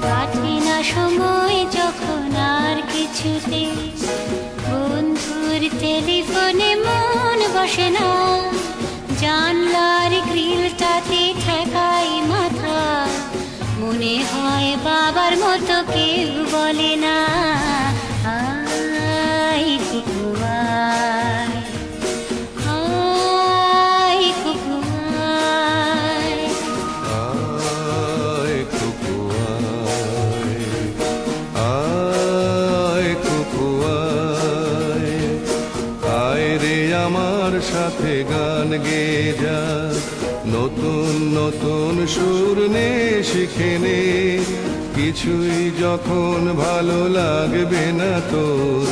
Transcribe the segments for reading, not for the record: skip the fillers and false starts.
কাটে না সময় যখন আর কিছুতে, বন্ধুর টেলিফোনে মন বসে না, জানলার গ্রিলটাতে ঠেকাই মাথা, মনে হয় বাবার মতো কেউ বলে না, আয় কুকু আয়, আয় কুকু আয়। আয় কুকু আয়, আয় কুকু আয়, আয় রে আমার সাথে গান গেয়ে যা, নতুন নতুন সুর নে শিখে নে, কিছুই যখন ভালো লাগবে না তোর,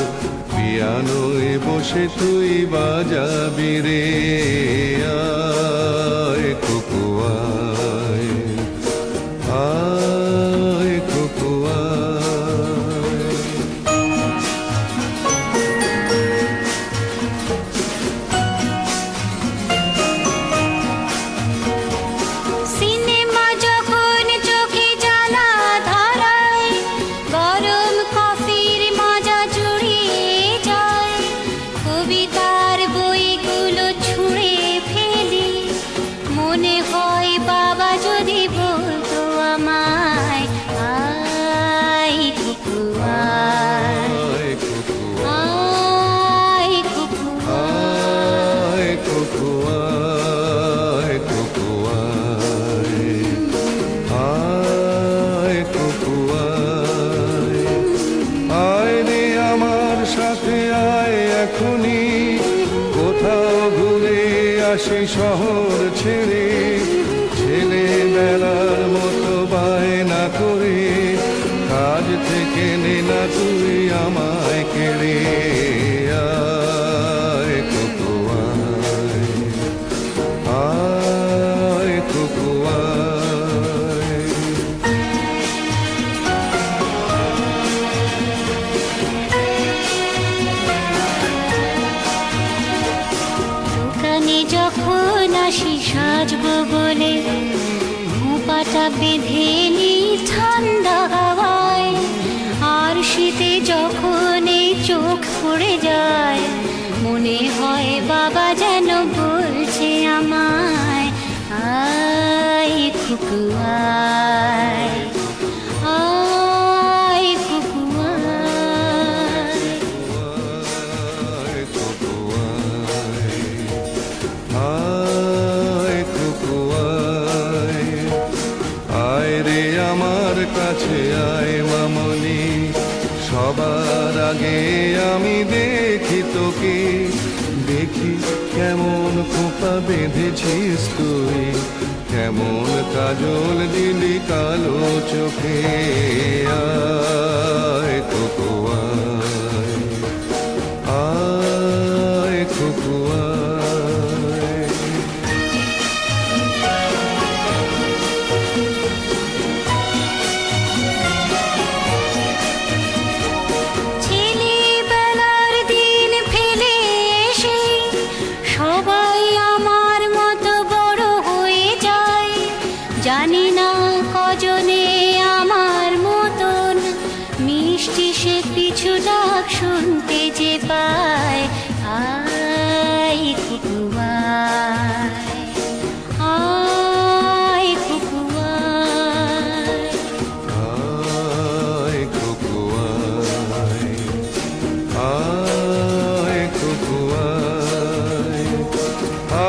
পিয়ানোয় বসে তুই বাজাবি রে, আয় কুকু আয়, আয় কুকু আয়। সিনেমা যখন চোখে জ্বালা ধরায়, গরম কফির মজা জুড়িয়ে যায়, কবিতার বইগুলো ছুঁড়ে ফেলি, মনে হয় বাবা যদি বলতো আমায়, আয় কুকু আয়, আয় কুকু আয় কুকু আয়, কুকু আয়, কুকু আয়, আয় কুকু আয়, আয় রে আমার সাথে আয় এখনই, কোথাও ঘুরে আসি শহর ছেড়ে, ছেলেবেলার মতো বায়না করে, কাজ থেকে নে না তুই আমায় কেড়ে, আয় কুকু আয়, আয় কুকু আয়। দোকানে যখন আসি সাজবো বলে, মুপাটা বেঁধে নি ঠান্ডা হাওয়ায়, আর শীতে যখন এই চোখ পড়ে যায়, মনে হয় বাবা যেন বলছে আমায়, আয় কুকু আয়, আয় কুকু আয়। আয় কুকু আয়, আয় কুকু আয়, আয় রে আমার কাছে আয় মামনি, সবার আগে আমি দেখি তোকে, দেখি কেমন খোপা বেঁধেছিস তুই, কেমন কাজল দিলি কালো চোখে, আয় কুকু আয়, আয় কুকু আয়। ছেলেবেলার দিন ফেলে এসে সবাই আমার মতো বড় হয়ে যায়, জানি না কজনে আমার মতন মিষ্টি সে পিছু ডাক শুনতে যে পায়, আয় কুকু আয়, আয় কুকু আয়। আয় কুকু আয়, আয় কুকু আয়,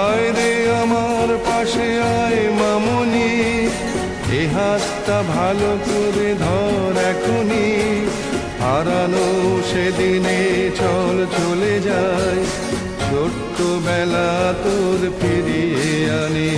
আয় রে আমার পাশে আয় মামনি, এ হাতটা ভালো করে ধর এখনি, হারানো সেদিনে চল চলে যায়, ছোট্টবেলা তোর ফিরিয়ে আনি।